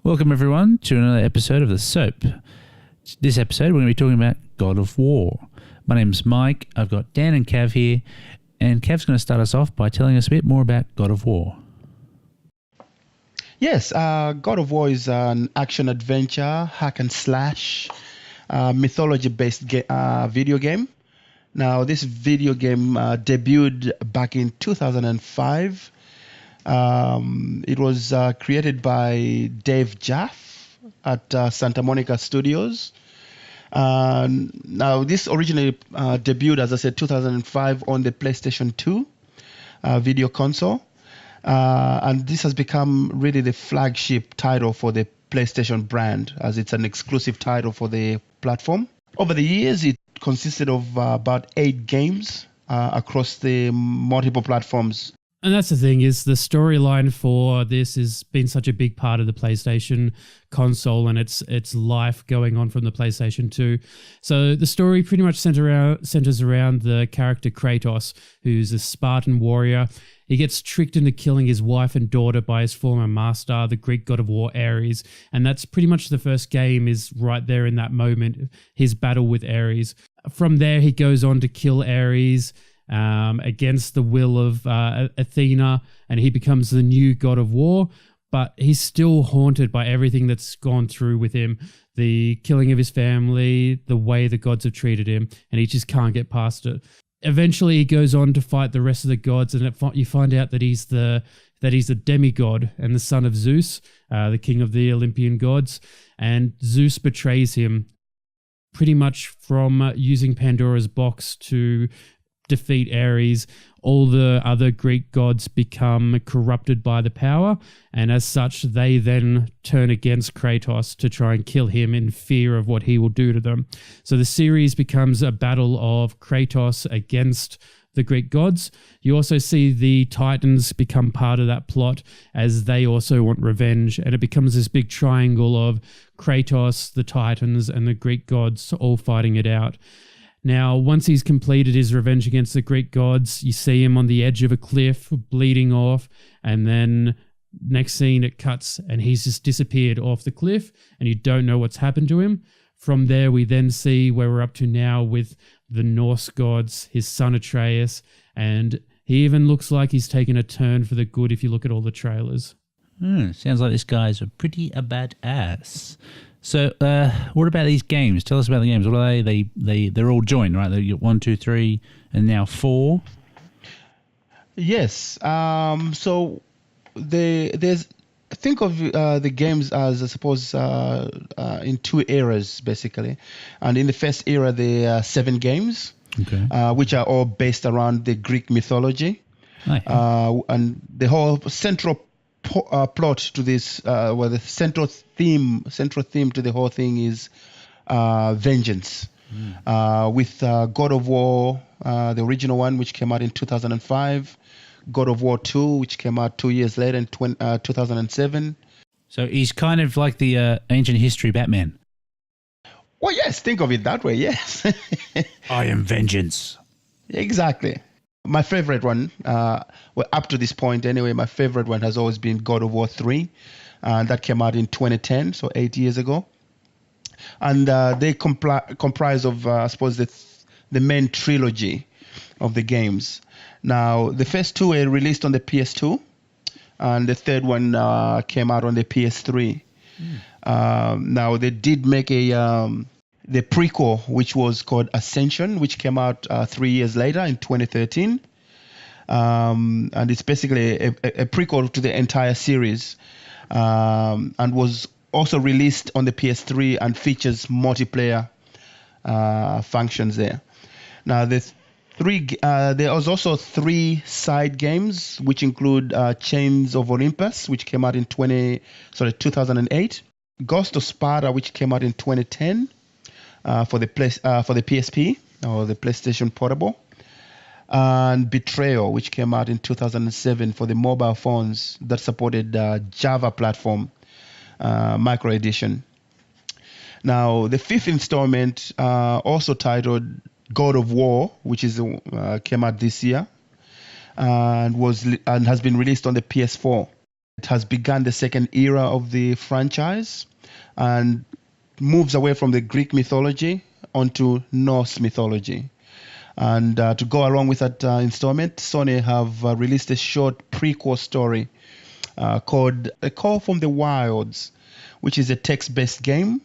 Welcome everyone to another episode of the S.O.A.P. This episode we're going to be talking about God of War. My name's Mike, I've got Dan and Cav here, and Cav's going to start us off by telling us a bit more about God of War. Yes, God of War is an action-adventure, hack and slash, mythology-based video game. Now, this video game debuted back in 2005. It was created by Dave Jaff at Santa Monica Studios. Now, this originally debuted, as I said, 2005 on the PlayStation 2 video console. And this has become really the flagship title for the PlayStation brand, as it's an exclusive title for the platform. Over the years, it consisted of about 8 games across the multiple platforms. And that's the thing, is the storyline for this has been such a big part of the PlayStation console and its life going on from the PlayStation 2. So the story pretty much centers around the character Kratos, who's a Spartan warrior. He gets tricked into killing his wife and daughter by his former master, the Greek god of war Ares. And that's pretty much the first game, is right there in that moment, his battle with Ares. From there, he goes on to kill Ares against the will of Athena, and he becomes the new god of war. But he's still haunted by everything that's gone through with him, the killing of his family, the way the gods have treated him, and he just can't get past it. Eventually, he goes on to fight the rest of the gods, and you find out that he's a demigod and the son of Zeus, the king of the Olympian gods. And Zeus betrays him, pretty much from using Pandora's box to defeat Ares. All the other Greek gods become corrupted by the power, and as such, they then turn against Kratos to try and kill him in fear of what he will do to them. So the series becomes a battle of Kratos against the Greek gods. You also see the Titans become part of that plot, as they also want revenge, and it becomes this big triangle of Kratos, the Titans, and the Greek gods all fighting it out. Now, once he's completed his revenge against the Greek gods, you see him on the edge of a cliff, bleeding off, and then next scene it cuts and he's just disappeared off the cliff, and you don't know what's happened to him. From there, we then see where we're up to now with the Norse gods, his son Atreus, and he even looks like he's taken a turn for the good if you look at all the trailers. Sounds like this guy's a badass. So, what about these games? Tell us about the games. What are they? They're all joined, right? They got 1, 2, 3, and now 4. Yes. So think of the games as, I suppose, in 2 eras basically. And in the first era, there are 7 games, which are all based around the Greek mythology, and the whole central plot to this, the central theme to the whole thing is vengeance. With God of War, the original one, which came out in 2005, God of War 2, which came out 2 years later in 2007. So he's kind of like the ancient history Batman. Well, yes, think of it that way, yes. I am vengeance. Exactly. My favorite one, well, up to this point anyway, my favorite one has always been God of War 3. That came out in 2010, so 8 years ago. And they comprise of, I suppose, the main trilogy of the games. Now, the first 2 were released on the PS2, and the third one came out on the PS3. Now, they did make the prequel, which was called Ascension, which came out 3 years later in 2013. And it's basically a prequel to the entire series, and was also released on the PS3 and features multiplayer functions there. Now, there was also 3 side games, which include Chains of Olympus, which came out in 2008, Ghost of Sparta, which came out in 2010. For the PSP, or the PlayStation Portable, and Betrayal, which came out in 2007 for the mobile phones that supported Java platform micro edition. Now, the 5th installment, also titled God of War, which came out this year, and has been released on the PS4. It has begun the second era of the franchise and moves away from the Greek mythology onto Norse mythology. And to go along with that installment, Sony have released a short prequel story called A Call from the Wilds, which is a text-based game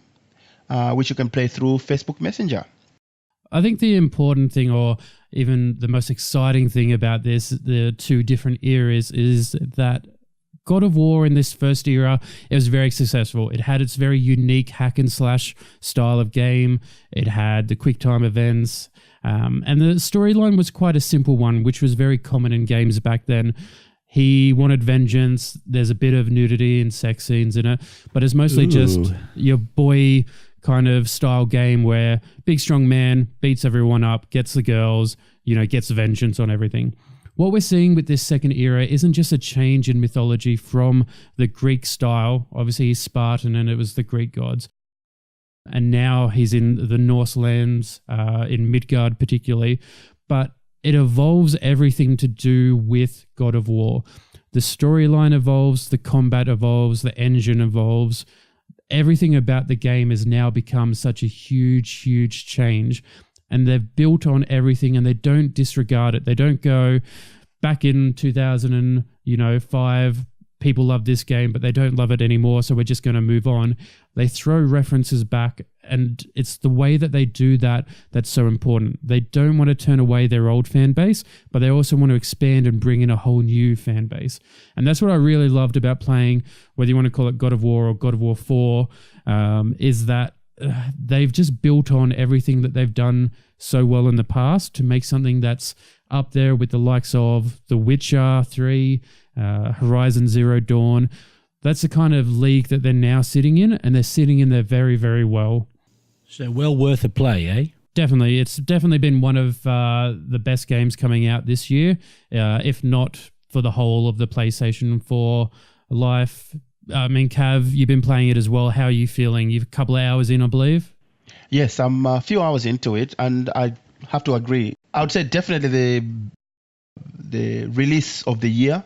which you can play through Facebook Messenger. I think the important thing, or even the most exciting thing about this, the two different eras, is that God of War in this first era, it was very successful. It had its very unique hack and slash style of game. It had the quick time events. And the storyline was quite a simple one, which was very common in games back then. He wanted vengeance. There's a bit of nudity and sex scenes in it, but it's mostly just your boy kind of style game where big strong man beats everyone up, gets the girls, gets vengeance on everything. What we're seeing with this second era isn't just a change in mythology from the Greek style. Obviously, he's Spartan and it was the Greek gods. And now he's in the Norse lands, in Midgard particularly. But it evolves everything to do with God of War. The storyline evolves, the combat evolves, the engine evolves. Everything about the game has now become such a huge, huge change. And they've built on everything and they don't disregard it. They don't go back in 2005, people love this game, but they don't love it anymore, so we're just going to move on. They throw references back, and it's the way that they do that that's so important. They don't want to turn away their old fan base, but they also want to expand and bring in a whole new fan base. And that's what I really loved about playing, whether you want to call it God of War or God of War 4, is that they've just built on everything that they've done so well in the past to make something that's up there with the likes of The Witcher 3, Horizon Zero Dawn. That's the kind of league that they're now sitting in, and they're sitting in there very, very well. So well worth a play, eh? Definitely. It's definitely been one of the best games coming out this year, if not for the whole of the PlayStation 4 life. I mean, Cav, you've been playing it as well. How are you feeling? You've a couple of hours in, I believe? Yes, I'm a few hours into it, and I have to agree. I would say definitely the release of the year.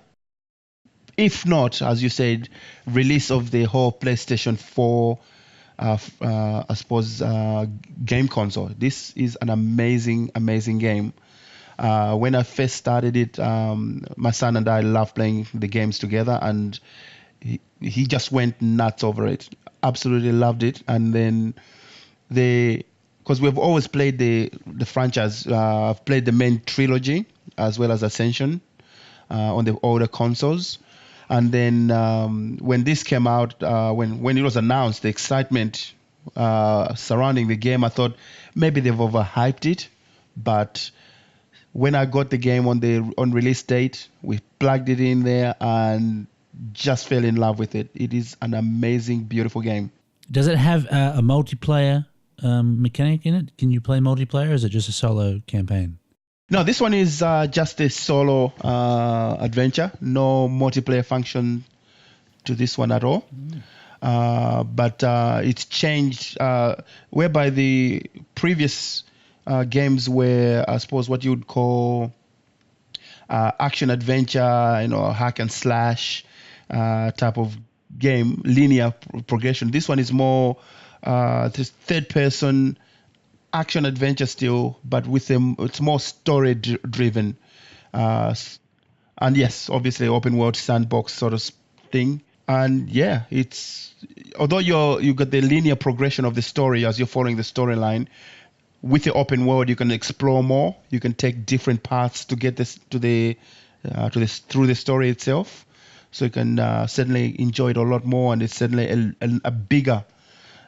If not, as you said, release of the whole PlayStation 4, I suppose, game console. This is an amazing, amazing game. When I first started it, my son and I love playing the games together, and he just went nuts over it. Absolutely loved it. And then because we've always played the franchise, I've played the main trilogy as well as Ascension on the older consoles. And then when this came out, when it was announced, the excitement surrounding the game, I thought maybe they've overhyped it. But when I got the game on release date, we plugged it in there and just fell in love with it. It is an amazing, beautiful game. Does it have a multiplayer mechanic in it? Can you play multiplayer, or is it just a solo campaign? No, this one is just a solo adventure. No multiplayer function to this one at all. But it's changed, whereby the previous games were, I suppose, what you would call action adventure, hack and slash type of game, linear progression. This one is more third person action adventure still, but it's more story driven, and yes, obviously open world sandbox sort of thing. And yeah, it's although you got the linear progression of the story as you're following the storyline, with the open world you can explore more. You can take different paths to get this through the story itself. So you can certainly enjoy it a lot more, and it's certainly a bigger.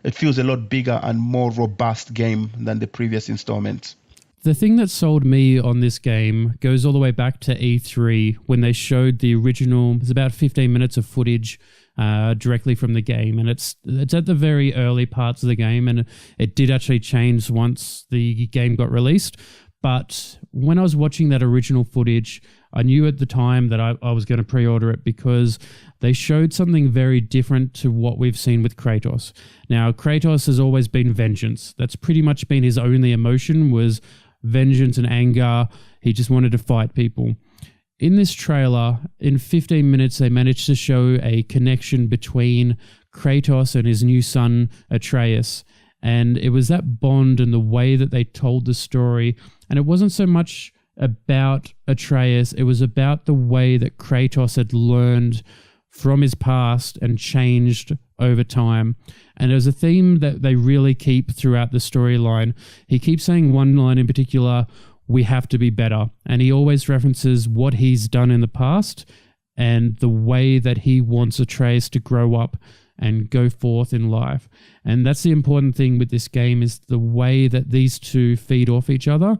It feels a lot bigger and more robust game than the previous installments. The thing that sold me on this game goes all the way back to E3 when they showed the original. There's about 15 minutes of footage directly from the game, and it's at the very early parts of the game, and it did actually change once the game got released. But when I was watching that original footage, I knew at the time that I was going to pre-order it because they showed something very different to what we've seen with Kratos. Now, Kratos has always been vengeance. That's pretty much been his only emotion, was vengeance and anger. He just wanted to fight people. in this trailer, in 15 minutes, they managed to show a connection between Kratos and his new son, Atreus. And it was that bond and the way that they told the story. And it wasn't so much about Atreus, it was about the way that Kratos had learned from his past and changed over time. And there's a theme that they really keep throughout the storyline. He keeps saying one line in particular, "We have to be better." And he always references what he's done in the past and the way that he wants Atreus to grow up and go forth in life. And that's the important thing with this game, is the way that these two feed off each other.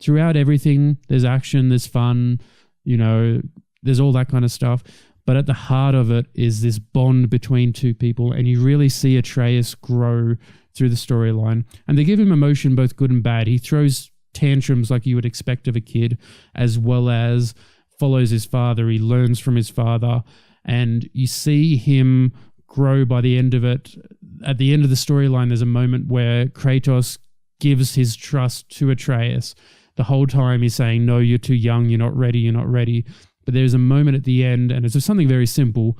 Throughout everything, there's action, there's fun, there's all that kind of stuff. But at the heart of it is this bond between two people, and you really see Atreus grow through the storyline. And they give him emotion, both good and bad. He throws tantrums like you would expect of a kid, as well as follows his father. He learns from his father, and you see him grow by the end of it. At the end of the storyline, there's a moment where Kratos gives his trust to Atreus. The whole time he's saying, "No, you're too young, you're not ready, you're not ready." But there's a moment at the end, and it's something very simple,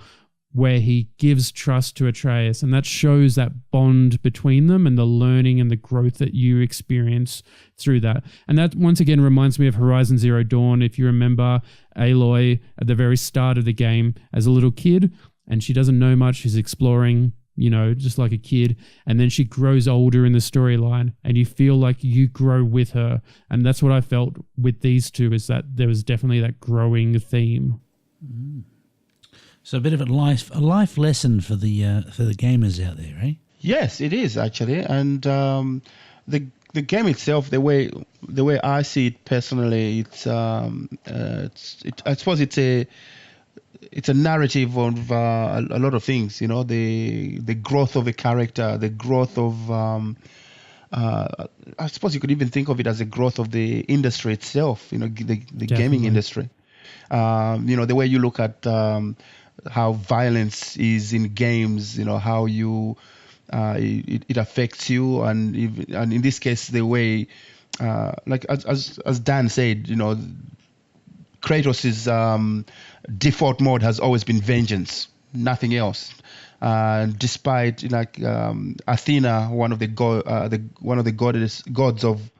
where he gives trust to Atreus, and that shows that bond between them and the learning and the growth that you experience through that. And that, once again, reminds me of Horizon Zero Dawn. If you remember Aloy at the very start of the game as a little kid, and she doesn't know much, she's exploring, just like a kid, and then she grows older in the storyline, and you feel like you grow with her. And that's what I felt with these two, is that there was definitely that growing theme. So a bit of a life lesson for the gamers out there, eh? Yes, it is actually, and the game itself, the way I see it personally, I suppose it's a narrative of a lot of things, the growth of a character, the growth of, I suppose you could even think of it as a growth of the industry itself, the gaming industry. The way you look at how violence is in games, how it affects you, and in this case, the way, like as Dan said, Kratos' default mode has always been vengeance, nothing else. Despite Athena, one of the gods of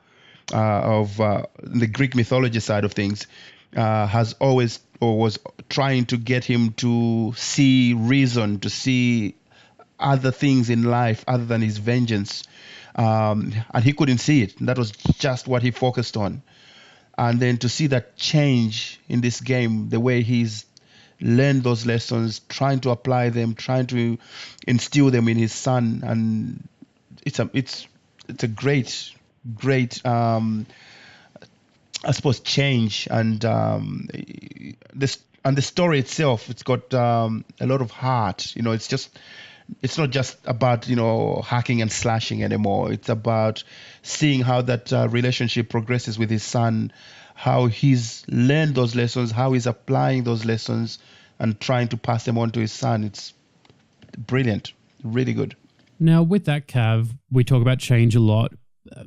the Greek mythology side of things, has always, or was trying to get him to see reason, to see other things in life other than his vengeance, and he couldn't see it. That was just what he focused on. And then to see that change in this game, the way he's learned those lessons, trying to apply them, trying to instill them in his son, and it's a great I suppose change. And the story itself, it's got a lot of heart. It's not just about hacking and slashing anymore. It's about seeing how that relationship progresses with his son, how he's learned those lessons, how he's applying those lessons and trying to pass them on to his son. It's brilliant, really good. Now, with that, Cav, we talk about change a lot.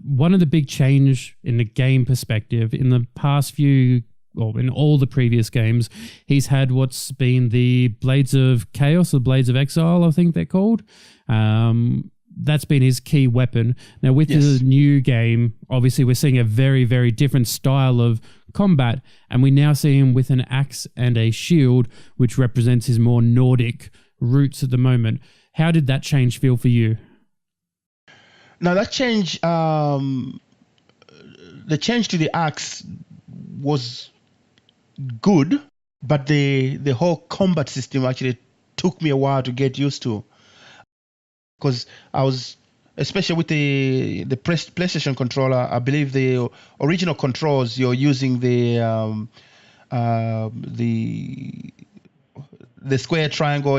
One of the big change in the game perspective in the past few, or in all the previous games, he's had what's been the Blades of Chaos, or Blades of Exile, I think they're called. That's been his key weapon. Now, with the new game, obviously we're seeing a very, very different style of combat, and we now see him with an axe and a shield, which represents his more Nordic roots at the moment. How did that change feel for you? Now, that change, the change to the axe was good, but the whole combat system actually took me a while to get used to, because I was, especially with the PlayStation controller, I believe the original controls, you're using the square triangle,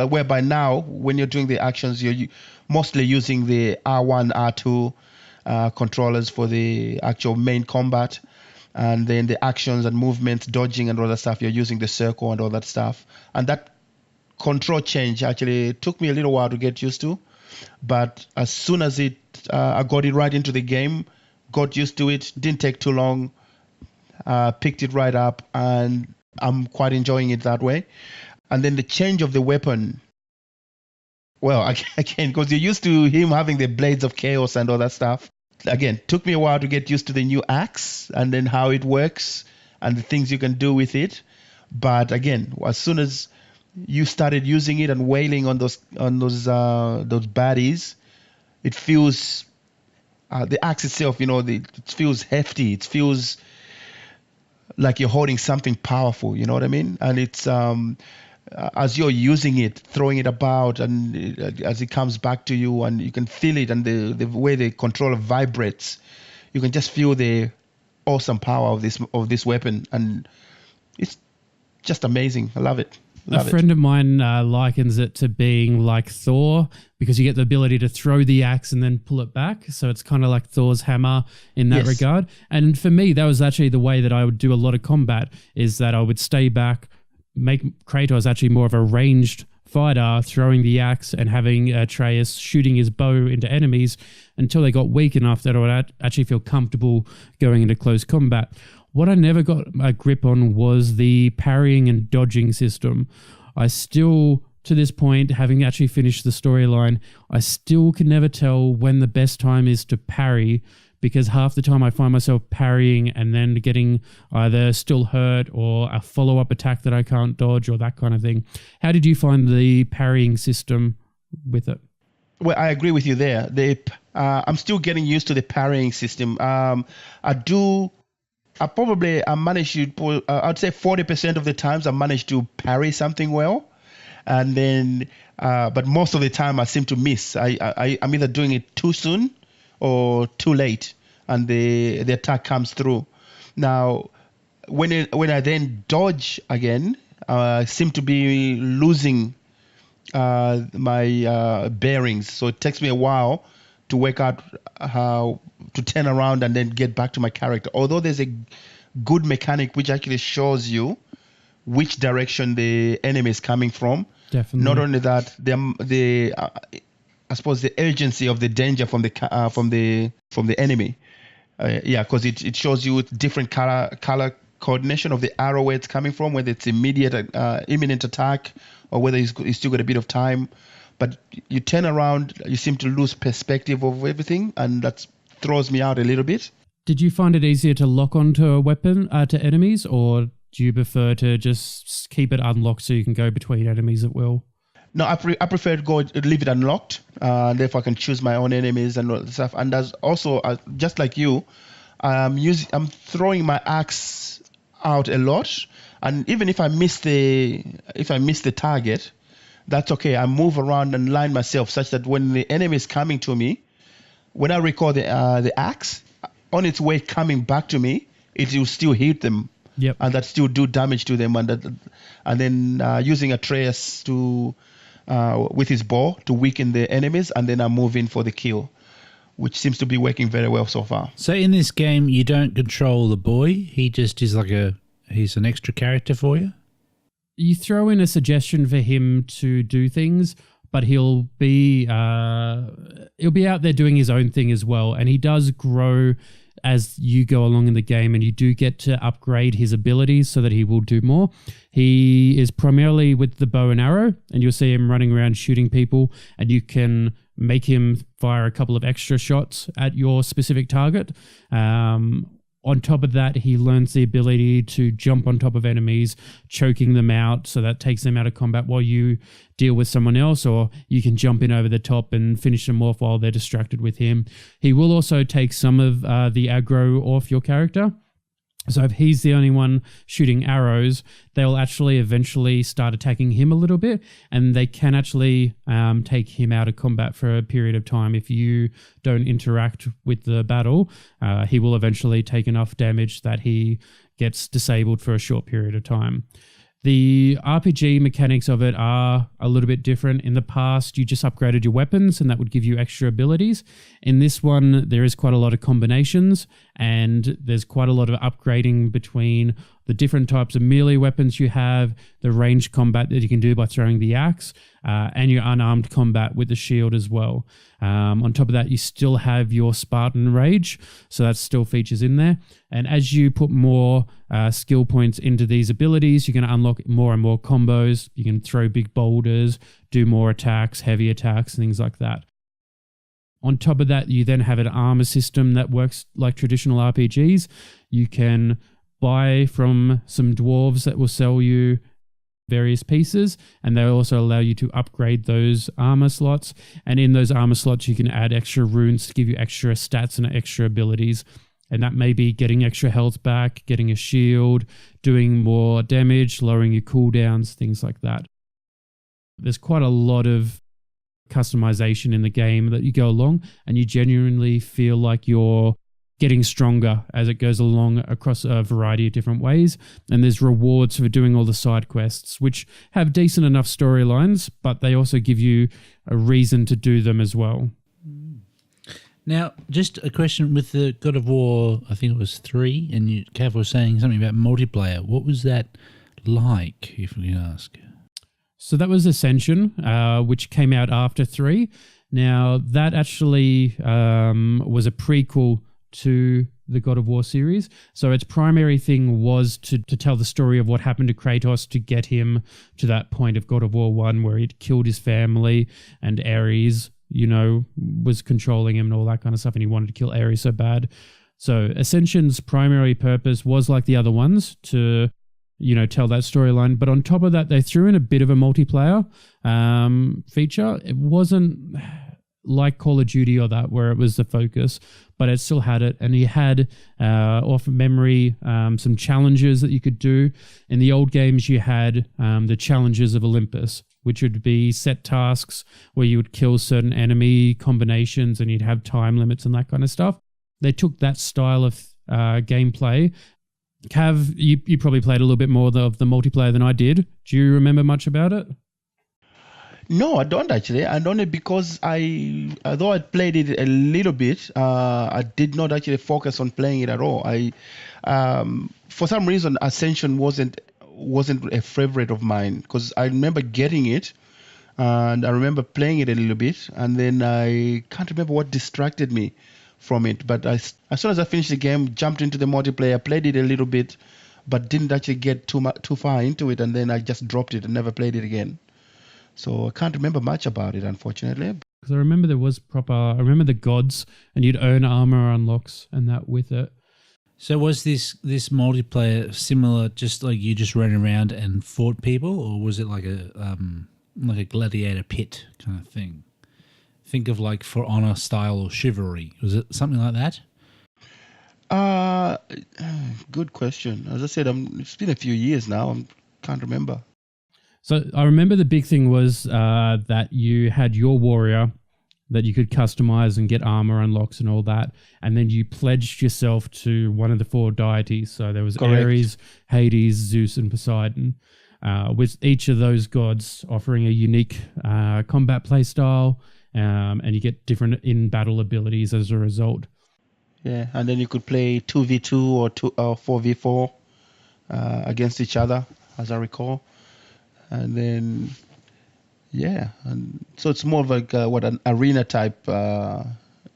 whereby now when you're doing the actions, you're mostly using the R1, R2 controllers for the actual main combat. And then the actions and movements, dodging and all that stuff, you're using the circle and all that stuff. And that control change actually took me a little while to get used to. But as soon as I got it right into the game, got used to it, didn't take too long, picked it right up, and I'm quite enjoying it that way. And then the change of the weapon, well, again, because you're used to him having the blades of chaos and all that stuff. Again, took me a while to get used to the new axe and then how it works and the things you can do with it. But again, as soon as you started using it and wailing on those baddies, it feels the axe itself, it feels hefty. It feels like you're holding something powerful. You know what I mean? And it's as you're using it, throwing it about, and as it comes back to you, and you can feel it, and the way the controller vibrates, you can just feel the awesome power of this weapon, and it's just amazing. I love it. A friend of mine likens it to being like Thor, because you get the ability to throw the axe and then pull it back. So it's kind of like Thor's hammer in that regard. And for me, that was actually the way that I would do a lot of combat, is that I would stay back, make Kratos actually more of a ranged fighter, throwing the axe and having Atreus shooting his bow into enemies until they got weak enough that I would actually feel comfortable going into close combat. What I never got a grip on was the parrying and dodging system. I still, to this point, having actually finished the storyline, I still can never tell when the best time is to parry, because half the time I find myself parrying and then getting either still hurt or a follow-up attack that I can't dodge or that kind of thing. How did you find the parrying system with it? Well, I agree with you there. I'm still getting used to the parrying system. I managed to, I'd say 40% of the times I managed to parry something well. And then, but most of the time I seem to miss. I'm either doing it too soon or too late, and the attack comes through. Now, when I then dodge again, I seem to be losing my bearings. So it takes me a while to work out how to turn around and then get back to my character. Although there's a good mechanic which actually shows you which direction the enemy is coming from. Definitely. Not only that, I suppose the urgency of the danger from the enemy. Because it shows you different color coordination of the arrow where it's coming from, whether it's imminent attack or whether he's still got a bit of time. But you turn around, you seem to lose perspective of everything, and that throws me out a little bit. Did you find it easier to lock onto a weapon to enemies, or do you prefer to just keep it unlocked so you can go between enemies at will? No, I prefer to leave it unlocked. Therefore, I can choose my own enemies and all that stuff. And as also, just like you, I'm throwing my axe out a lot. And even if I miss the target, that's okay. I move around and line myself such that when the enemy is coming to me, when I recall the axe, on its way coming back to me, it will still hit them. Yep. And that still do damage to them. And then using Atreus with his bow to weaken the enemies, and then I move in for the kill, which seems to be working very well so far. So in this game, you don't control the boy. He just is he's an extra character for you? You throw in a suggestion for him to do things, but he'll be out there doing his own thing as well. And he does grow as you go along in the game, and you do get to upgrade his abilities so that he will do more. He is primarily with the bow and arrow, and you'll see him running around shooting people, and you can make him fire a couple of extra shots at your specific target. On top of that, he learns the ability to jump on top of enemies, choking them out, so that takes them out of combat while you deal with someone else, or you can jump in over the top and finish them off while they're distracted with him. He will also take some of the aggro off your character. So if he's the only one shooting arrows, they'll actually eventually start attacking him a little bit, and they can actually take him out of combat for a period of time. If you don't interact with the battle, he will eventually take enough damage that he gets disabled for a short period of time. The RPG mechanics of it are a little bit different. In the past, you just upgraded your weapons and that would give you extra abilities. In this one, there is quite a lot of combinations, and there's quite a lot of upgrading between the different types of melee weapons you have, the ranged combat that you can do by throwing the axe, and your unarmed combat with the shield as well. On top of that, you still have your Spartan Rage, so that still features in there. And as you put more skill points into these abilities, you're going to unlock more and more combos. You can throw big boulders, do more attacks, heavy attacks, things like that. On top of that, you then have an armor system that works like traditional RPGs. You can buy from some dwarves that will sell you various pieces, and they also allow you to upgrade those armor slots. And in those armor slots, you can add extra runes to give you extra stats and extra abilities. And that may be getting extra health back, getting a shield, doing more damage, lowering your cooldowns, things like that. There's quite a lot of customization in the game that you go along, and you genuinely feel like you're getting stronger as it goes along across a variety of different ways. And there's rewards for doing all the side quests, which have decent enough storylines, but they also give you a reason to do them as well. Now, just a question with the God of War, I think it was 3, and Cav was saying something about multiplayer. What was that like, if we can ask? So that was Ascension, which came out after 3. Now, that actually was a prequel to the God of War series. So its primary thing was to tell the story of what happened to Kratos to get him to that point of God of War 1 where he'd killed his family and Ares, was controlling him and all that kind of stuff, and he wanted to kill Ares so bad. So Ascension's primary purpose was like the other ones to tell that storyline. But on top of that, they threw in a bit of a multiplayer feature. It wasn't like Call of Duty or that where it was the focus, but it still had it. And you had, off memory, some challenges that you could do. In the old games, you had the challenges of Olympus, which would be set tasks where you would kill certain enemy combinations and you'd have time limits and that kind of stuff. They took that style of gameplay. Cav, you probably played a little bit more of the multiplayer than I did. Do you remember much about it? No, I don't actually. And only because although I played it a little bit, I did not actually focus on playing it at all. For some reason, Ascension wasn't a favorite of mine, because I remember getting it and I remember playing it a little bit, and then I can't remember what distracted me from it. But as soon as I finished the game, jumped into the multiplayer, played it a little bit, but didn't actually get too far into it, and then I just dropped it and never played it again. So I can't remember much about it, unfortunately. Because I remember I remember the gods, and you'd earn armor unlocks and that with it. So was this multiplayer similar, just like you just ran around and fought people, or was it like a gladiator pit kind of thing? Think of like For Honor style or Chivalry. Was it something like that? Good question. As I said, it's been a few years now. I can't remember. So I remember the big thing was that you had your warrior that you could customize and get armor unlocks and all that. And then you pledged yourself to one of the 4 deities. So there was Correct. Ares, Hades, Zeus, and Poseidon, with each of those gods offering a unique combat play style, and you get different in-battle abilities as a result. Yeah, and then you could play 2v2 or 4v4 against each other, as I recall. And then, yeah, and so it's more of like an arena type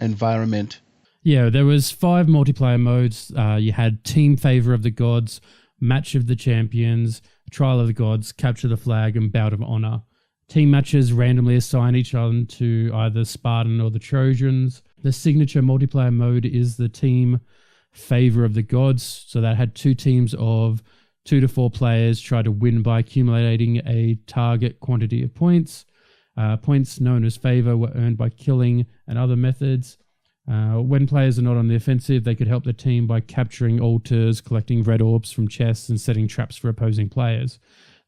environment. Yeah, there was 5 multiplayer modes. You had Team Favor of the Gods, Match of the Champions, Trial of the Gods, Capture the Flag, and Bout of Honor. Team matches randomly assign each other to either Spartan or the Trojans. The signature multiplayer mode is the Team Favor of the Gods. So that had 2 teams of 2 to 4 players try to win by accumulating a target quantity of points. Points known as favor were earned by killing and other methods. When players are not on the offensive, they could help the team by capturing altars, collecting red orbs from chests, and setting traps for opposing players.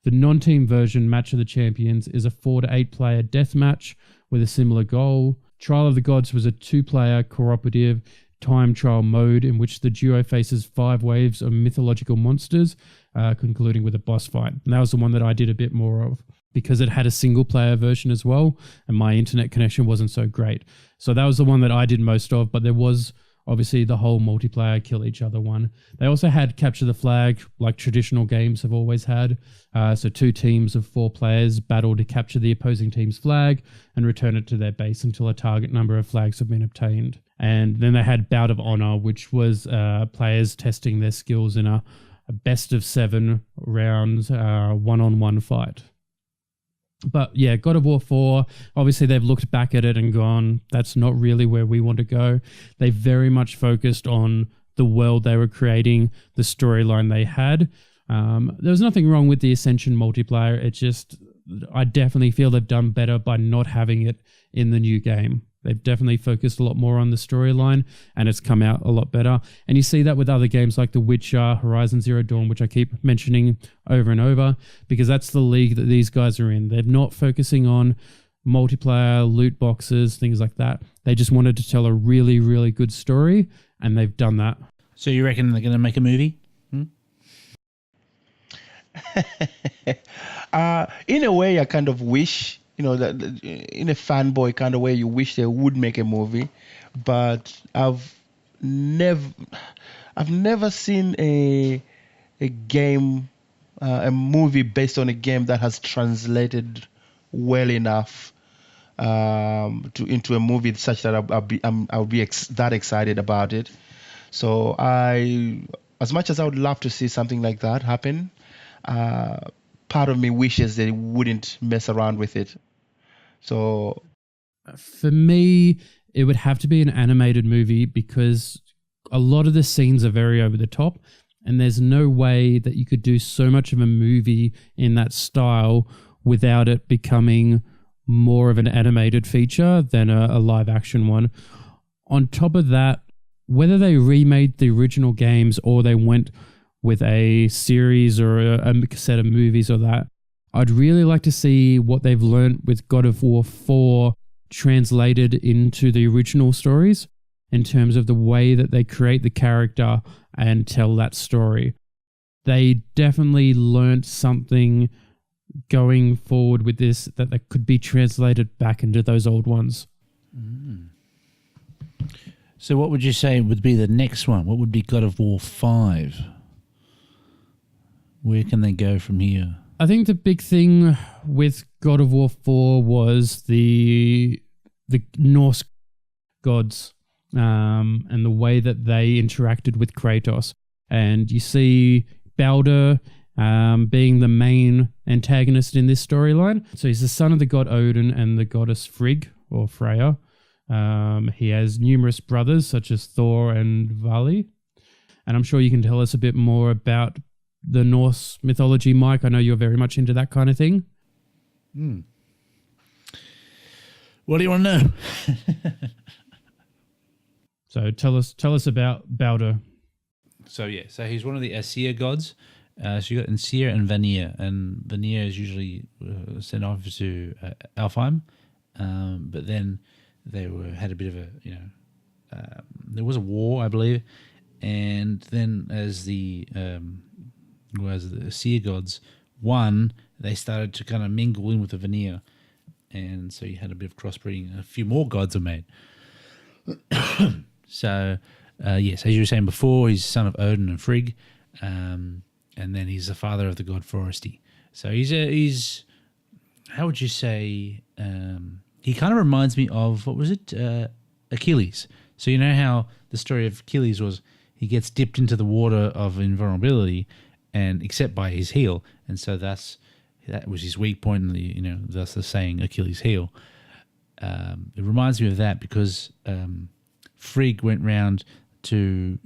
The non-team version, Match of the Champions, is a 4 to 8 player deathmatch with a similar goal. Trial of the Gods was a 2-player cooperative time trial mode in which the duo faces 5 waves of mythological monsters, concluding with a boss fight. And that was the one that I did a bit more of because it had a single player version as well, and my internet connection wasn't so great. So that was the one that I did most of, but there was obviously the whole multiplayer kill each other one. They also had capture the flag, like traditional games have always had. So 2 teams of 4 players battle to capture the opposing team's flag and return it to their base until a target number of flags have been obtained. And then they had Bout of Honor, which was players testing their skills in a best of 7 rounds, one-on-one fight. But yeah, God of War 4, obviously they've looked back at it and gone, that's not really where we want to go. They very much focused on the world they were creating, the storyline they had. There was nothing wrong with the Ascension multiplayer. It just, I definitely feel they've done better by not having it in the new game. They've definitely focused a lot more on the storyline, and it's come out a lot better. And you see that with other games like The Witcher, Horizon Zero Dawn, which I keep mentioning over and over, because that's the league that these guys are in. They're not focusing on multiplayer, loot boxes, things like that. They just wanted to tell a really, really good story, and they've done that. So you reckon they're going to make a movie? In a way, I kind of wish, that in a fanboy kind of way, you wish they would make a movie, but I've never seen a game, a movie based on a game that has translated well enough into a movie such that I'll be that excited about it. So as much as I would love to see something like that happen, part of me wishes they wouldn't mess around with it. So for me, it would have to be an animated movie because a lot of the scenes are very over the top, and there's no way that you could do so much of a movie in that style without it becoming more of an animated feature than a live action one. On top of that, whether they remade the original games or they went with a series or a set of movies or that, I'd really like to see what they've learned with God of War 4 translated into the original stories in terms of the way that they create the character and tell that story. They definitely learned something going forward with this that could be translated back into those old ones. So what would you say would be the next one? What would be God of War 5? Where can they go from here? I think the big thing with God of War 4 was the Norse gods and the way that they interacted with Kratos. And you see Baldur being the main antagonist in this storyline. So he's the son of the god Odin and the goddess Frigg or Freya. He has numerous brothers such as Thor and Vali. And I'm sure you can tell us a bit more about the Norse mythology, Mike. I know you're very much into that kind of thing. What do you want to know? So tell us about Baldur. So he's one of the Aesir gods. So you got Aesir and Vanir, and Vanir is usually sent off to Alfheim, but then they had a bit of a there was a war, I believe, and then as the Aesir gods won, they started to kind of mingle in with the Vanir, and so you had a bit of crossbreeding. A few more gods were made. So yes, as you were saying before, he's the son of Odin and Frigg, and then he's the father of the god Foresti. So he's how would you say? He kind of reminds me of, what was it? Achilles. So you know how the story of Achilles was, he gets dipped into the water of invulnerability, and except by his heel, and so that was his weak point, and thus the saying Achilles' heel. It reminds me of that because Frigg went round to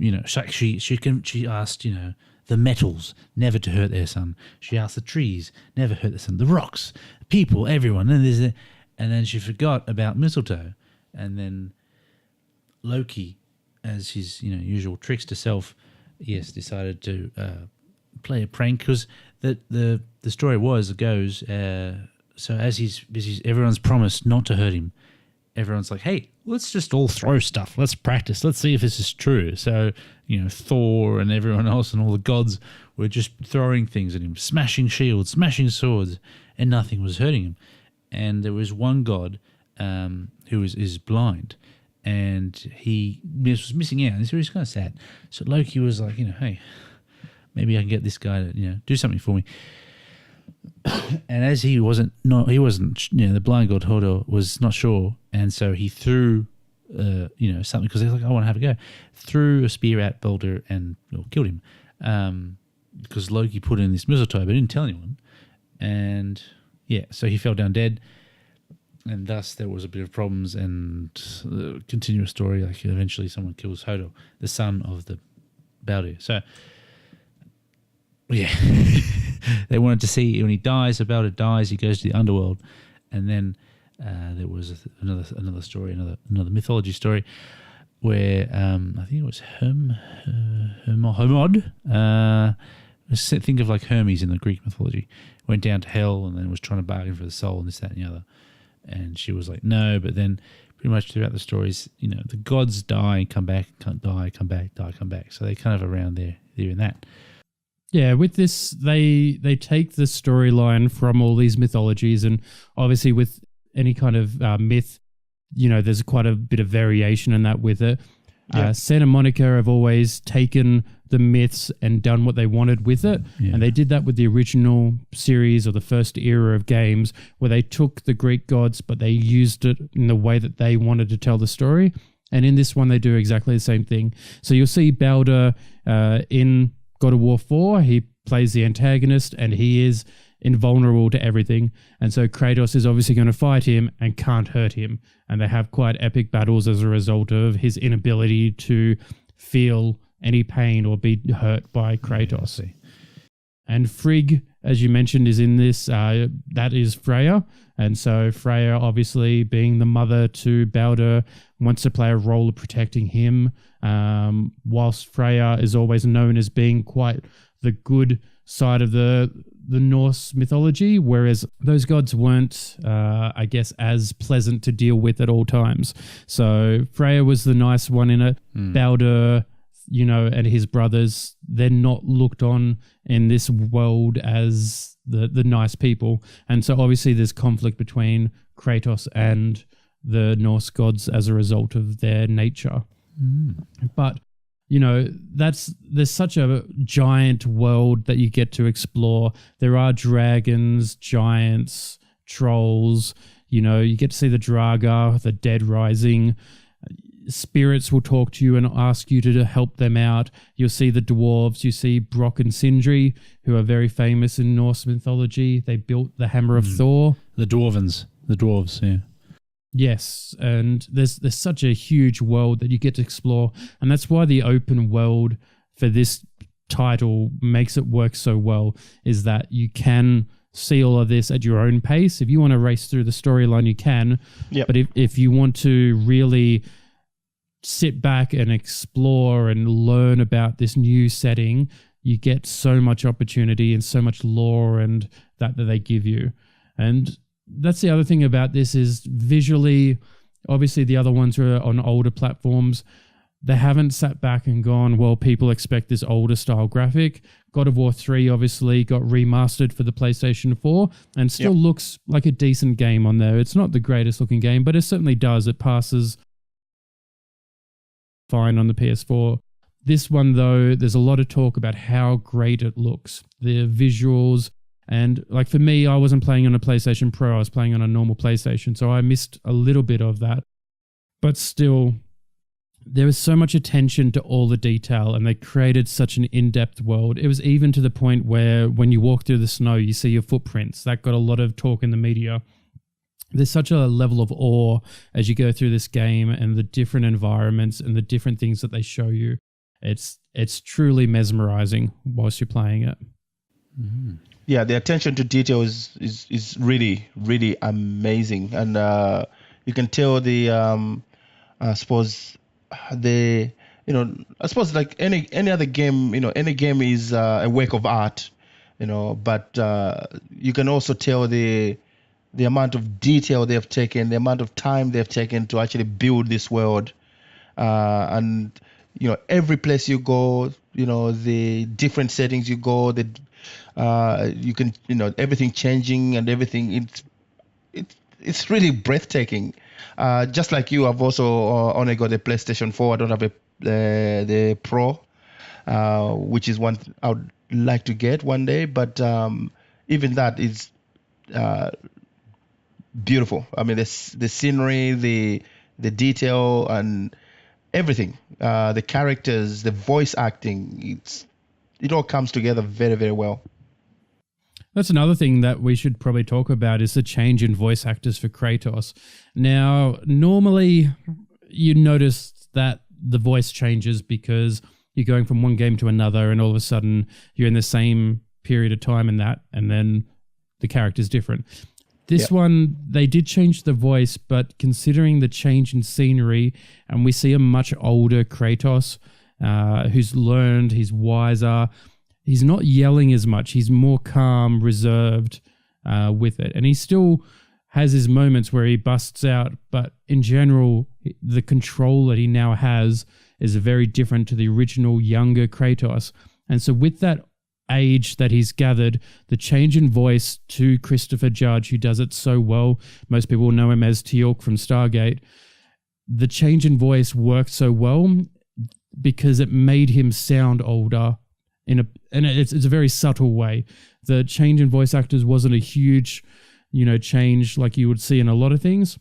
she asked the metals never to hurt their son. She asked the trees never hurt their son. The rocks, people, everyone, and then she forgot about mistletoe, and then Loki, as his usual trickster self, decided to play a prank because the story goes so as everyone's promised not to hurt him, everyone's like, hey, let's just all throw stuff, let's practice, let's see if this is true. So Thor and everyone else and all the gods were just throwing things at him, smashing shields, smashing swords, and nothing was hurting him. And there was one god who is blind, and he was missing out. And so he was kind of sad. So Loki was like, hey, maybe I can get this guy to do something for me. And as he wasn't, the blind god Hodor was not sure, and so he threw, something, because they're like, I want to have a go. Threw a spear at Balder and killed him, because Loki put in this mistletoe, but didn't tell anyone, and so he fell down dead, and thus there was a bit of problems and continuous story. Like eventually, someone kills Hodor, the son of the Balder. So. Yeah, they wanted to see when he dies. So Balder dies, he goes to the underworld, and then there was another story, another mythology story, where I think it was Hermod. Think of like Hermes in the Greek mythology. Went down to hell and then was trying to bargain for the soul and this, that, and the other. And she was like, no. But then, pretty much throughout the stories, the gods die, come back, die, come back, die, come back. So they're kind of around there in that. Yeah, with this, they take the storyline from all these mythologies, and obviously with any kind of myth, there's quite a bit of variation in that with it. Yeah. Santa Monica have always taken the myths and done what they wanted with it, and they did that with the original series or the first era of games, where they took the Greek gods, but they used it in the way that they wanted to tell the story. And in this one, they do exactly the same thing. So you'll see Balder in God of War 4, he plays the antagonist and he is invulnerable to everything. And so Kratos is obviously going to fight him and can't hurt him. And they have quite epic battles as a result of his inability to feel any pain or be hurt by Kratos. Yeah, and Frigg, as you mentioned, is in this. That is Freya. And so Freya, obviously being the mother to Balder, wants to play a role of protecting him. Whilst Freya is always known as being quite the good side of the Norse mythology, whereas those gods weren't, I guess, as pleasant to deal with at all times. So Freya was the nice one in it. Balder, and his brothers, they're not looked on in this world as the nice people. And so obviously there's conflict between Kratos and the Norse gods as a result of their nature. But there's such a giant world that you get to explore. There are dragons, giants, trolls. You get to see the Draga, the dead rising. Spirits will talk to you and ask you to help them out. You'll see the dwarves. You see Brock and Sindri, who are very famous in Norse mythology. They built the Hammer of Thor. The dwarves, yeah. Yes, and there's such a huge world that you get to explore, and that's why the open world for this title makes it work so well, is that you can see all of this at your own pace. If you want to race through the storyline, you can. Yep. But if you want to really sit back and explore and learn about this new setting, you get so much opportunity and so much lore and that they give you. And that's the other thing about this is visually, obviously the other ones were on older platforms. They haven't sat back and gone, well, people expect this older style graphic. God of War 3 obviously got remastered for the PlayStation 4 and still looks like a decent game on there. It's not the greatest looking game, but it certainly does. It passes fine on the PS4. This one, though, there's a lot of talk about how great it looks, the visuals. And like for me, I wasn't playing on a PlayStation Pro. I was playing on a normal PlayStation. So I missed a little bit of that. But still, there was so much attention to all the detail and they created such an in-depth world. It was even to the point where when you walk through the snow, you see your footprints. That got a lot of talk in the media. There's such a level of awe as you go through this game and the different environments and the different things that they show you. It's truly mesmerizing whilst you're playing it. Mm-hmm. Yeah, the attention to detail is really, really amazing. And you can tell I suppose like any other game, any game is a work of art, but you can also tell the amount of detail they've taken, the amount of time they've taken to actually build this world. And, every place you go, the different settings you go, you can, everything changing and everything. It's really breathtaking. Just like you, I've also only got a PlayStation 4. I don't have the Pro, which is one I would like to get one day. But even that is beautiful. I mean, the scenery, the detail, and everything, the characters, the voice acting, it all comes together very, very well. That's another thing that we should probably talk about is the change in voice actors for Kratos. Now, normally you notice that the voice changes because you're going from one game to another and all of a sudden you're in the same period of time in that, and then the character's different. This one, they did change the voice, but considering the change in scenery, and we see a much older Kratos who's learned, he's wiser, he's not yelling as much, he's more calm, reserved with it. And he still has his moments where he busts out, but in general, the control that he now has is very different to the original younger Kratos. And so with that age that he's gathered, the change in voice to Christopher Judge, who does it so well, most people know him as Teal'c from Stargate, the change in voice worked so well because it made him sound older and it's a very subtle way. The change in voice actors wasn't a huge, change like you would see in a lot of things,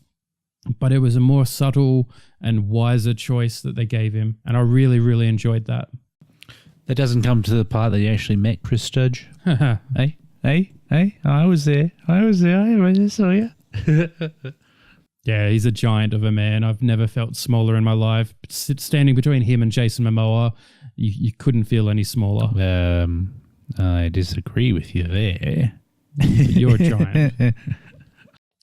but it was a more subtle and wiser choice that they gave him, and I really, really enjoyed that. That doesn't come to the part that you actually met Chris Judge. Hey, I was there. I saw you. Yeah, he's a giant of a man. I've never felt smaller in my life. Standing between him and Jason Momoa, you couldn't feel any smaller. I disagree with you there. You're a giant.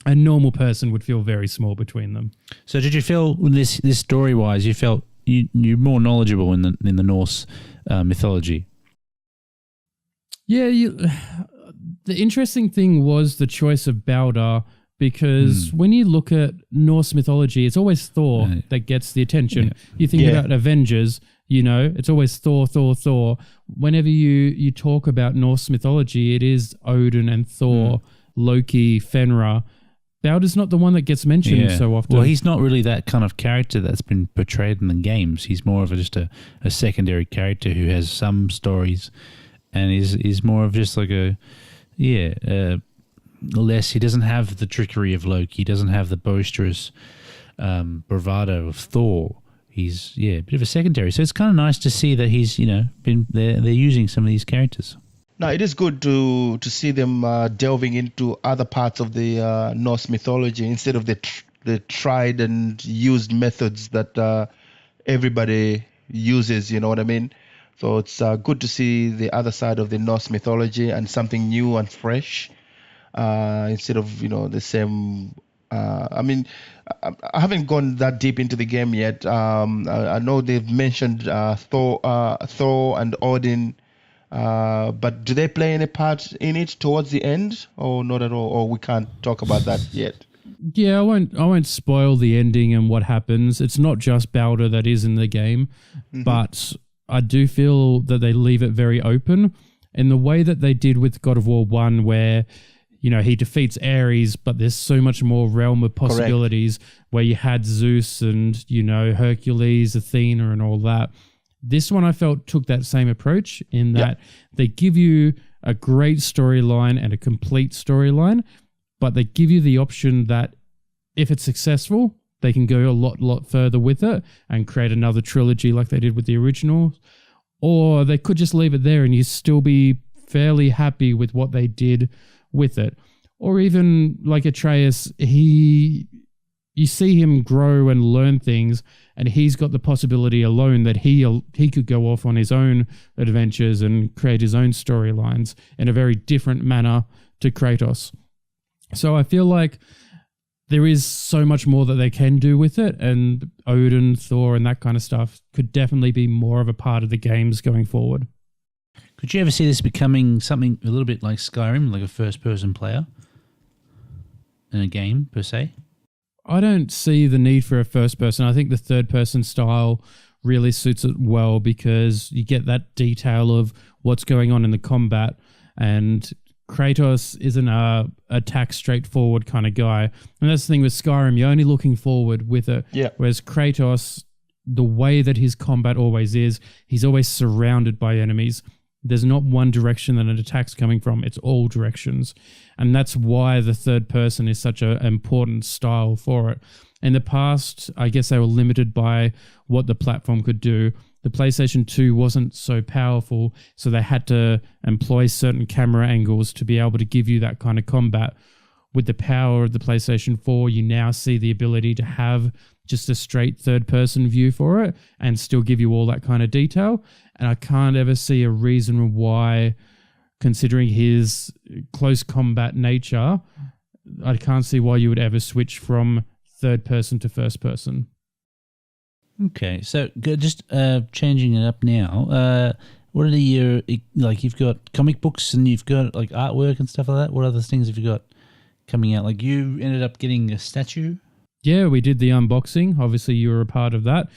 A normal person would feel very small between them. So did you feel this story-wise, you felt you're more knowledgeable in the Norse mythology? Yeah, the interesting thing was the choice of Balder, because when you look at Norse mythology, it's always Thor that gets the attention. You think about Avengers, it's always Thor. Whenever you talk about Norse mythology, it is Odin and Thor, Loki, Fenrir. Balder's not the one that gets mentioned so often. Well, he's not really that kind of character that's been portrayed in the games. He's more of just a secondary character who has some stories and is more of just like less. He doesn't have the trickery of Loki. He doesn't have the boisterous bravado of Thor. He's a bit of a secondary. So it's kind of nice to see that he's been they're using some of these characters. Now, it is good to see them delving into other parts of the Norse mythology instead of the tried and used methods that everybody uses, you know what I mean? So it's good to see the other side of the Norse mythology and something new and fresh instead of, the same. I haven't gone that deep into the game yet. I know they've mentioned Thor and Odin. But do they play any part in it towards the end, or not at all? Or we can't talk about that yet? Yeah, I won't spoil the ending and what happens. It's not just Balder that is in the game, but I do feel that they leave it very open in the way that they did with God of War 1, where he defeats Ares, but there's so much more realm of possibilities. Correct. Where you had Zeus and Hercules, Athena, and all that. This one I felt took that same approach in that they give you a great storyline and a complete storyline, but they give you the option that if it's successful, they can go a lot further with it and create another trilogy like they did with the original, or they could just leave it there and you still be fairly happy with what they did with it. Or even like Atreus, you see him grow and learn things, and he's got the possibility alone that he could go off on his own adventures and create his own storylines in a very different manner to Kratos. So I feel like there is so much more that they can do with it, and Odin, Thor, and that kind of stuff could definitely be more of a part of the games going forward. Could you ever see this becoming something a little bit like Skyrim, like a first-person player in a game per se? I don't see the need for a first person. I think the third person style really suits it well because you get that detail of what's going on in the combat, and Kratos isn't a attack straightforward kind of guy. And that's the thing with Skyrim, you're only looking forward with it. Yeah. Whereas Kratos, the way that his combat always is, he's always surrounded by enemies. There's not one direction that an attack's coming from. It's all directions. And that's why the third person is such an important style for it. In the past, I guess they were limited by what the platform could do. The PlayStation 2 wasn't so powerful, so they had to employ certain camera angles to be able to give you that kind of combat. With the power of the PlayStation 4, you now see the ability to have just a straight third-person view for it and still give you all that kind of detail. And I can't ever see a reason why, considering his close combat nature, I can't see why you would ever switch from third-person to first-person. Okay, so just changing it up now. What are your, like, you've got comic books and you've got like artwork and stuff like that. What other things have you got coming out? Like, you ended up getting a statue. Yeah, we did the unboxing. Obviously, you were a part of that.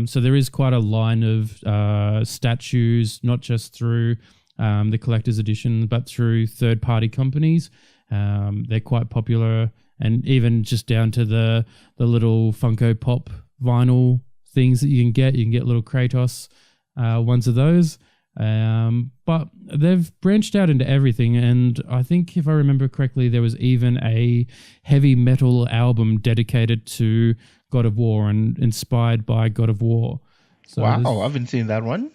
So there is quite a line of statues, not just through the collector's edition, but through third-party companies. They're quite popular, and even just down to the little Funko Pop vinyl things that you can get. You can get little Kratos ones of those. But they've branched out into everything, and I think if I remember correctly, there was even a heavy metal album dedicated to God of War and inspired by God of War. So wow, I haven't seen that one.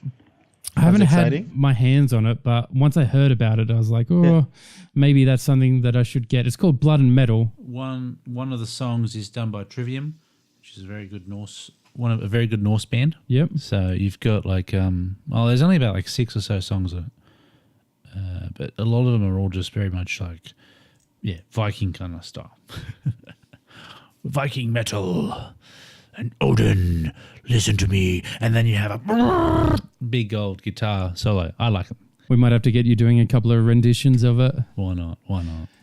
I haven't had my hands on it, but once I heard about it, I was like, maybe that's something that I should get. It's called Blood and Metal. One of the songs is done by Trivium, which is a very good Norse, a very good Norse band. Yep. So you've got like, there's only about like 6 or so songs, but a lot of them are all just very much like, Viking kind of style. Viking metal and Odin, listen to me. And then you have a big old guitar solo. I like it. We might have to get you doing a couple of renditions of it. Why not?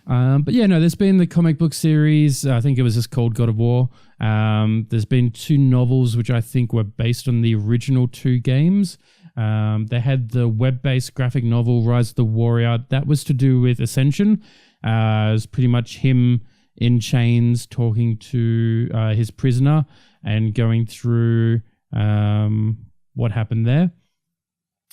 But there's been the comic book series. I think it was just called God of War. There's been 2 novels, which I think were based on the original 2 games. They had the web-based graphic novel, Rise of the Warrior. That was to do with Ascension. It was pretty much him in chains talking to his prisoner and going through what happened there.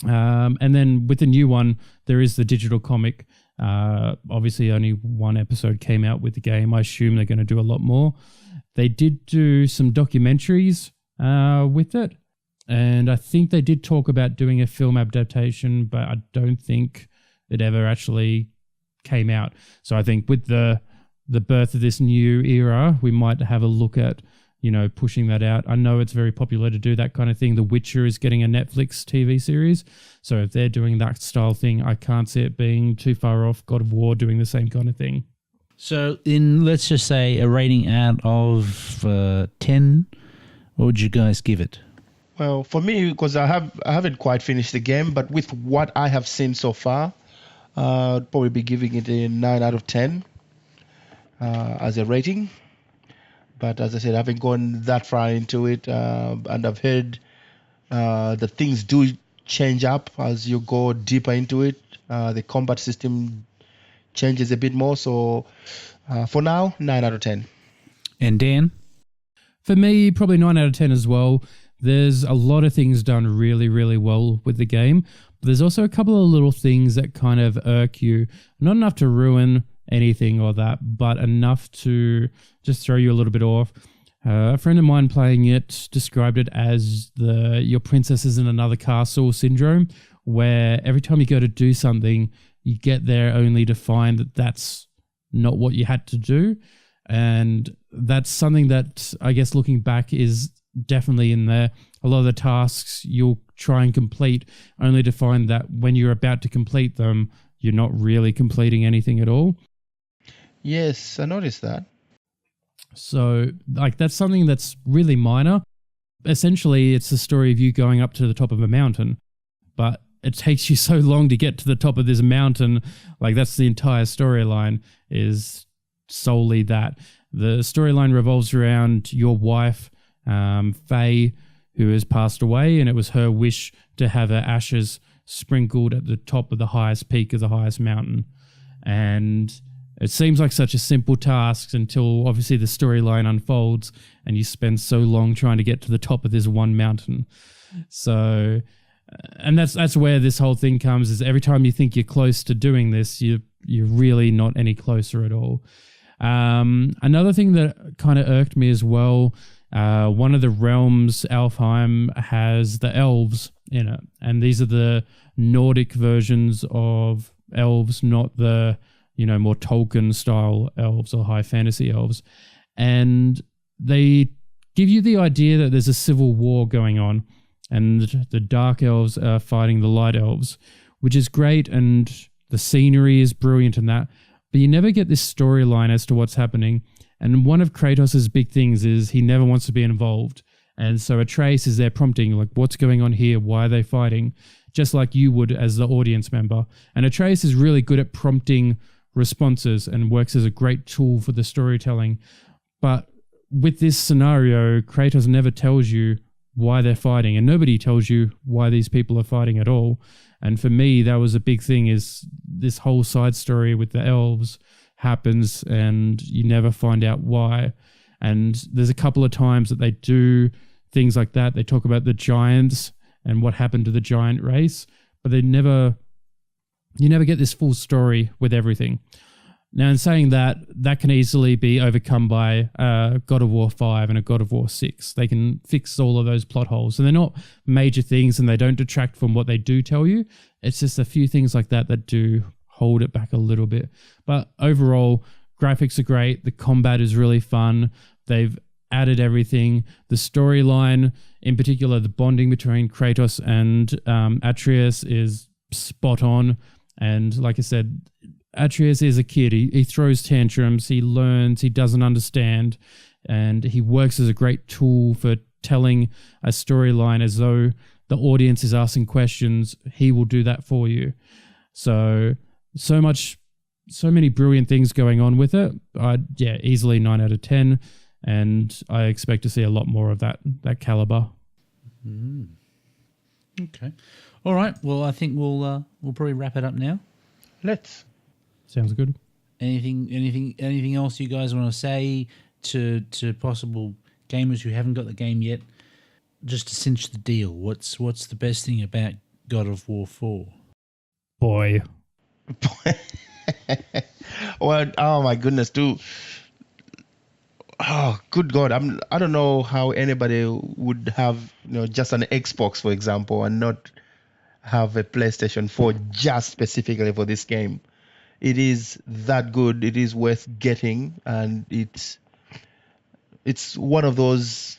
And then with the new one, there is the digital comic. Obviously, only 1 episode came out with the game. I assume they're going to do a lot more. They did do some documentaries with it, and I think they did talk about doing a film adaptation, but I don't think it ever actually came out. So I think with the birth of this new era, we might have a look at pushing that out. I know it's very popular to do that kind of thing. The Witcher is getting a Netflix TV series. So if they're doing that style thing, I can't see it being too far off God of War doing the same kind of thing. So let's just say a rating out of 10, what would you guys give it? Well, for me, because I haven't quite finished the game, but with what I have seen so far, I'd probably be giving it a 9 out of 10 as a rating. But as I said, I haven't gone that far into it, and I've heard that things do change up as you go deeper into it. The combat system changes a bit more. So for now, 9 out of 10. And Dan? For me, probably 9 out of 10 as well. There's a lot of things done really, really well with the game. But there's also a couple of little things that kind of irk you. Not enough to ruin anything or that, but enough to just throw you a little bit off. A friend of mine playing it described it as your princess is in another castle syndrome, where every time you go to do something, you get there only to find that that's not what you had to do. And that's something that I guess looking back is definitely in there. A lot of the tasks you'll try and complete only to find that when you're about to complete them, you're not really completing anything at all. Yes, I noticed that. So, that's something that's really minor. Essentially, it's the story of you going up to the top of a mountain, but it takes you so long to get to the top of this mountain. That's the entire storyline is solely that. The storyline revolves around your wife, Faye, who has passed away, and it was her wish to have her ashes sprinkled at the top of the highest peak of the highest mountain. And it seems like such a simple task until obviously the storyline unfolds and you spend so long trying to get to the top of this one mountain. So, and that's where this whole thing comes, is every time you think you're close to doing this, you're really not any closer at all. Another thing that kind of irked me as well, one of the realms, Alfheim, has the elves in it. And these are the Nordic versions of elves, not the, more Tolkien style elves or high fantasy elves. And they give you the idea that there's a civil war going on and the dark elves are fighting the light elves, which is great. And the scenery is brilliant in that. But you never get this storyline as to what's happening. And one of Kratos' big things is he never wants to be involved. And so Atreus is there prompting, like, what's going on here? Why are they fighting? Just like you would as the audience member. And Atreus is really good at prompting responses and works as a great tool for the storytelling. But with this scenario, Kratos never tells you why they're fighting, and nobody tells you why these people are fighting at all. And for me, that was a big thing, is this whole side story with the elves happens and you never find out why. And there's a couple of times that they do things like that. They talk about the giants and what happened to the giant race, but you never get this full story with everything. Now, in saying that, that can easily be overcome by God of War 5 and a God of War 6. They can fix all of those plot holes. And they're not major things and they don't detract from what they do tell you. It's just a few things like that that do hold it back a little bit. But overall, graphics are great. The combat is really fun. They've added everything. The storyline, in particular, the bonding between Kratos and Atreus is spot on. And like I said, Atreus is a kid. He throws tantrums. He learns. He doesn't understand. And he works as a great tool for telling a storyline as though the audience is asking questions. He will do that for you. So many brilliant things going on with it. Easily 9 out of 10. And I expect to see a lot more of that caliber. Mm. Okay. All right. Well, I think we'll probably wrap it up now. Let's. Sounds good. Anything else you guys want to say to possible gamers who haven't got the game yet? Just to cinch the deal, what's the best thing about God of War 4? Boy. Well, oh my goodness, dude. Oh, good God. I don't know how anybody would have, just an Xbox, for example, and not have a PlayStation 4 just specifically for this game. It is that good. It is worth getting, and it's one of those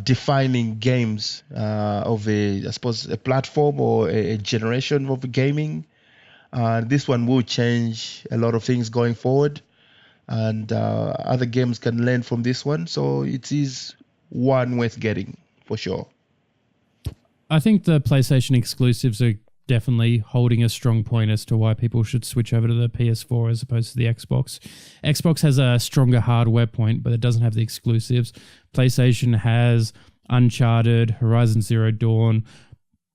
defining games of a platform or a generation of gaming. This one will change a lot of things going forward, and other games can learn from this one. So it is one worth getting for sure. I think the PlayStation exclusives are definitely holding a strong point as to why people should switch over to the PS4 as opposed to the Xbox. Xbox has a stronger hardware point, but it doesn't have the exclusives. PlayStation has Uncharted, Horizon Zero Dawn,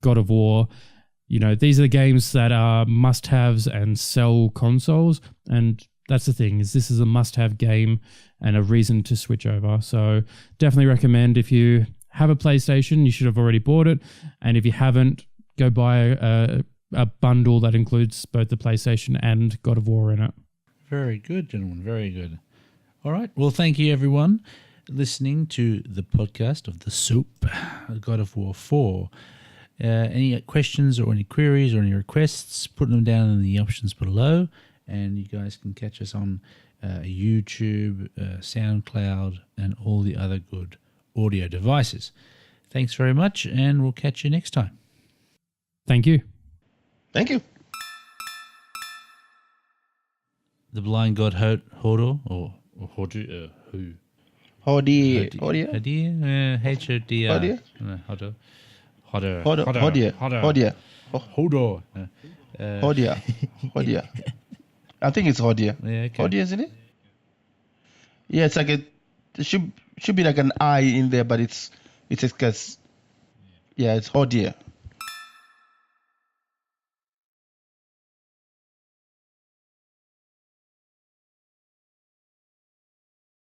God of War. These are the games that are must-haves and sell consoles, and that's the thing, is this is a must-have game and a reason to switch over. So definitely recommend, if you have a PlayStation, you should have already bought it, and if you haven't, go buy a bundle that includes both the PlayStation and God of War in it. Very good, gentlemen. Very good. All right. Well, thank you, everyone, listening to the podcast of the S.O.A.P, God of War 4. Any questions or any queries or any requests, put them down in the options below, and you guys can catch us on YouTube, SoundCloud, and all the other good audio devices. Thanks very much, and we'll catch you next time. Thank you. Thank you. The blind god Hodor, or Hodu, who? Hodir. Hodir? H-O-D-R. Hodor. Hodir. I think it's Hodir. Yeah, okay. Hodir, isn't it? Yeah, it's like it should be like an I in there, but it's because, yeah, it's Hodir.